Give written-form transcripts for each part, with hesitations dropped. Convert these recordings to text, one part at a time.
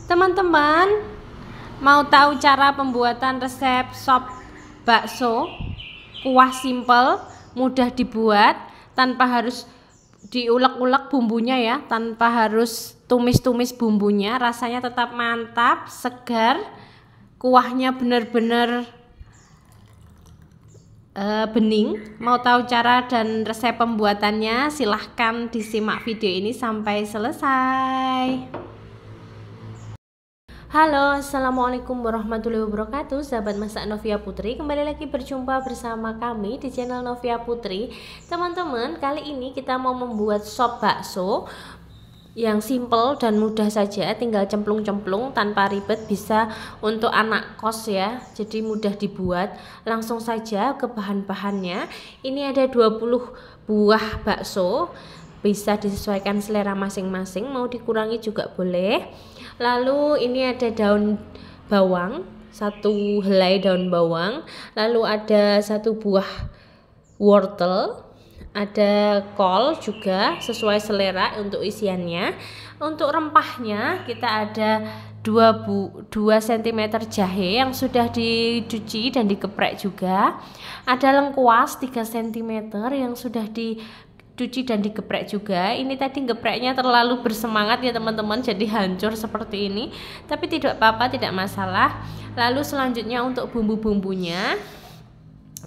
Teman-teman, mau tahu cara pembuatan resep sop bakso? Kuah simple, mudah dibuat, tanpa harus diulek-ulek bumbunya ya, tanpa harus tumis-tumis bumbunya, rasanya tetap mantap, segar, kuahnya benar-benar bening. Mau tahu cara dan resep pembuatannya? Silahkan disimak video ini sampai selesai. Halo, assalamualaikum warahmatullahi wabarakatuh, sahabat masak Novia Putri. Kembali lagi berjumpa bersama kami di channel Novia Putri. Teman-teman, kali ini kita mau membuat sop bakso yang simple dan mudah saja, tinggal cemplung-cemplung tanpa ribet, bisa untuk anak kos ya, jadi mudah dibuat. Langsung saja ke bahan-bahannya. Ini ada 20 buah bakso, bisa disesuaikan selera masing-masing, mau dikurangi juga boleh. Lalu ini ada daun bawang, 1 helai daun bawang, lalu ada 1 buah wortel, ada kol juga sesuai selera untuk isiannya. Untuk rempahnya kita ada 2 cm jahe yang sudah dicuci dan digeprek juga. Ada lengkuas 3 cm yang sudah dicuci dan digeprek juga. Ini tadi gepreknya terlalu bersemangat ya teman-teman, jadi hancur seperti ini, tapi tidak apa-apa, tidak masalah. Lalu selanjutnya untuk bumbu-bumbunya,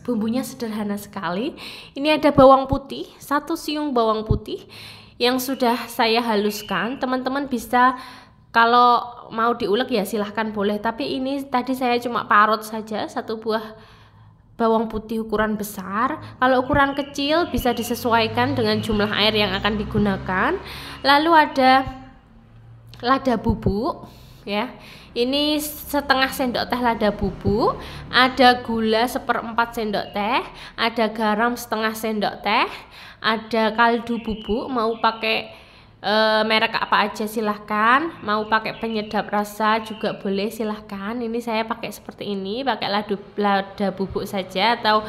bumbunya sederhana sekali. Ini ada bawang putih, 1 siung bawang putih yang sudah saya haluskan. Teman-teman bisa kalau mau diulek ya silahkan boleh, tapi ini tadi saya cuma parut saja 1 buah bawang putih ukuran besar. Kalau ukuran kecil bisa disesuaikan dengan jumlah air yang akan digunakan. Lalu ada lada bubuk ya, ini setengah sendok teh lada bubuk, ada gula 1/4 sendok teh, ada garam setengah sendok teh, ada kaldu bubuk, mau pakai merek apa aja silahkan, mau pakai penyedap rasa juga boleh silahkan. Ini saya pakai seperti ini, pakai lada bubuk saja, atau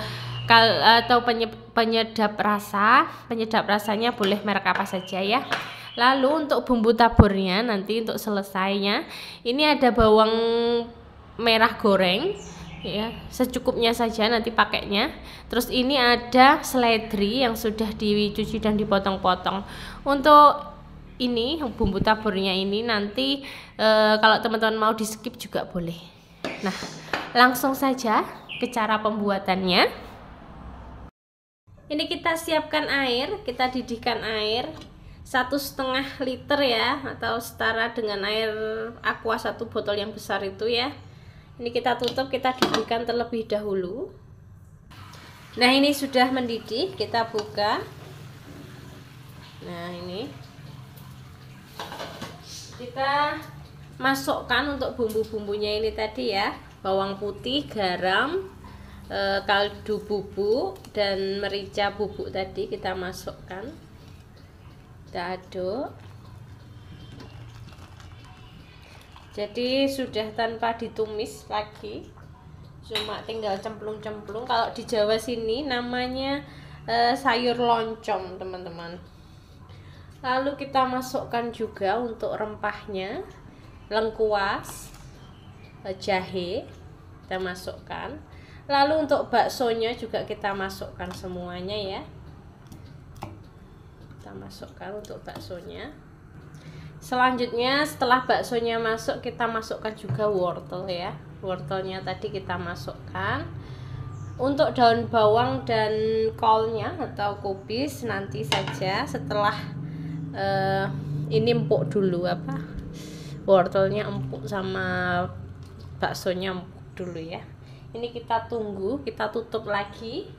penyedap rasanya boleh merek apa saja ya. Lalu untuk bumbu taburnya nanti untuk selesainya, ini ada bawang merah goreng ya, secukupnya saja nanti pakainya. Terus ini ada seledri yang sudah dicuci dan dipotong-potong. Untuk ini bumbu taburnya ini nanti kalau teman-teman mau di skip juga boleh. Nah, langsung saja ke cara pembuatannya. Ini kita siapkan air, kita didihkan air 1,5 liter ya, atau setara dengan air aqua 1 botol yang besar itu ya. Ini kita tutup, kita didihkan terlebih dahulu. Nah, ini sudah mendidih, kita buka. Nah, ini kita masukkan untuk bumbu-bumbunya ini tadi ya, bawang putih, garam, kaldu bubuk dan merica bubuk tadi kita masukkan, kita aduk. Jadi sudah tanpa ditumis lagi, cuma tinggal cemplung-cemplung. Kalau di Jawa sini namanya sayur loncom teman-teman. Lalu kita masukkan juga untuk rempahnya, lengkuas, jahe kita masukkan. Lalu untuk baksonya juga kita masukkan semuanya ya, kita masukkan untuk baksonya. Selanjutnya setelah baksonya masuk, kita masukkan juga wortel ya, wortelnya tadi kita masukkan. Untuk daun bawang dan kolnya atau kubis nanti saja setelah ini empuk dulu, wortelnya empuk sama baksonya empuk dulu ya. Ini kita tunggu, kita tutup lagi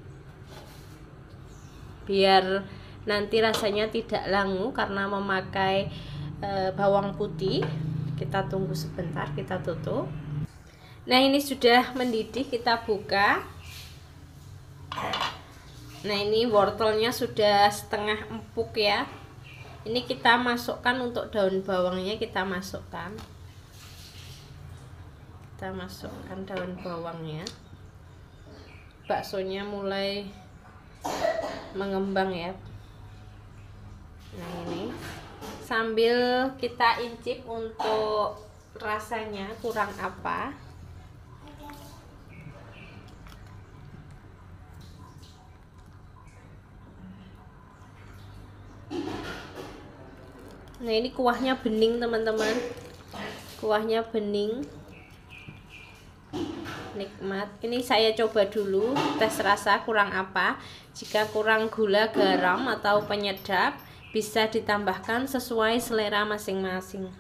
biar nanti rasanya tidak langu karena memakai bawang putih. Kita tunggu sebentar, kita tutup. Nah, ini sudah mendidih, kita buka. Nah, ini wortelnya sudah setengah empuk ya. Ini kita masukkan untuk daun bawangnya, kita masukkan daun bawangnya. Baksonya mulai mengembang ya. Nah, ini sambil kita incip untuk rasanya kurang apa. Nah, ini kuahnya bening teman-teman, kuahnya bening, nikmat. Ini saya coba dulu tes rasa kurang apa. Jika kurang gula, garam atau penyedap bisa ditambahkan sesuai selera masing-masing.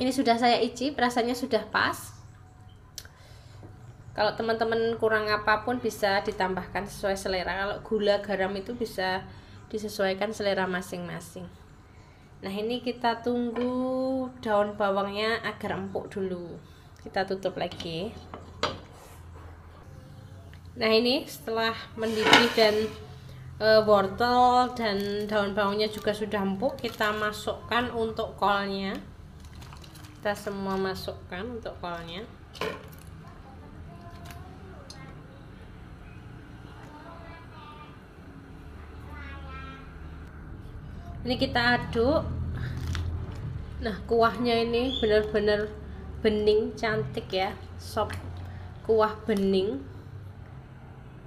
Ini sudah saya icip, rasanya sudah pas. Kalau teman-teman kurang apapun bisa ditambahkan sesuai selera. Kalau gula, garam itu bisa disesuaikan selera masing-masing. Nah, ini kita tunggu daun bawangnya agar empuk dulu. Kita tutup lagi. Nah, ini setelah mendidih dan wortel dan daun bawangnya juga sudah empuk, kita masukkan untuk kolnya. Kita semua masukkan untuk kolnya. Ini kita aduk. Nah, kuahnya ini benar-benar bening, cantik ya. Sop kuah bening,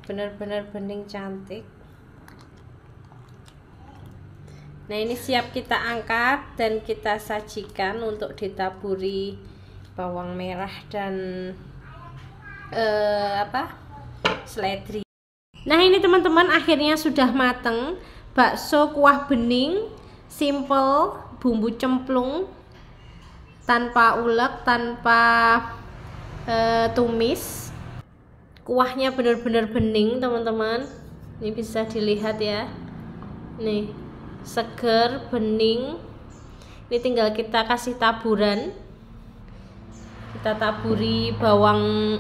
benar-benar bening, cantik. Nah, ini siap kita angkat dan kita sajikan untuk ditaburi bawang merah dan seledri. Nah, ini teman-teman akhirnya sudah mateng. Bakso kuah bening, simple, bumbu cemplung, tanpa ulek, tanpa tumis. Kuahnya benar-benar bening teman-teman. Ini bisa dilihat ya. Nih, seger, bening. Ini tinggal kita kasih taburan. Kita taburi bawang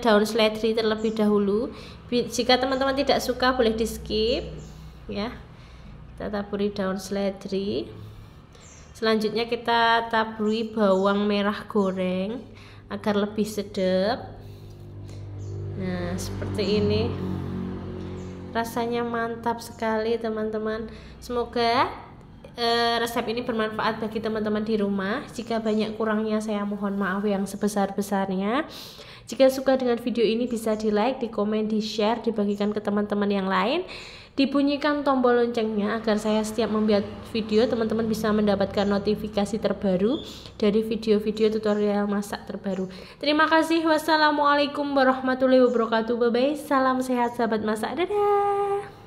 daun seledri terlebih dahulu. Jika teman-teman tidak suka boleh di skip ya. Kita taburi daun seledri. Selanjutnya kita taburi bawang merah goreng agar lebih sedap. Nah, seperti ini. Rasanya mantap sekali teman-teman. Semoga resep ini bermanfaat bagi teman-teman di rumah. Jika banyak kurangnya saya mohon maaf yang sebesar-besarnya. Jika suka dengan video ini bisa di like, di komen, di share, dibagikan ke teman-teman yang lain. Dibunyikan tombol loncengnya agar saya setiap membuat video teman-teman bisa mendapatkan notifikasi terbaru dari video-video tutorial masak terbaru. Terima kasih. Wassalamualaikum warahmatullahi wabarakatuh. Bye bye. Salam sehat sahabat masak. Dadah.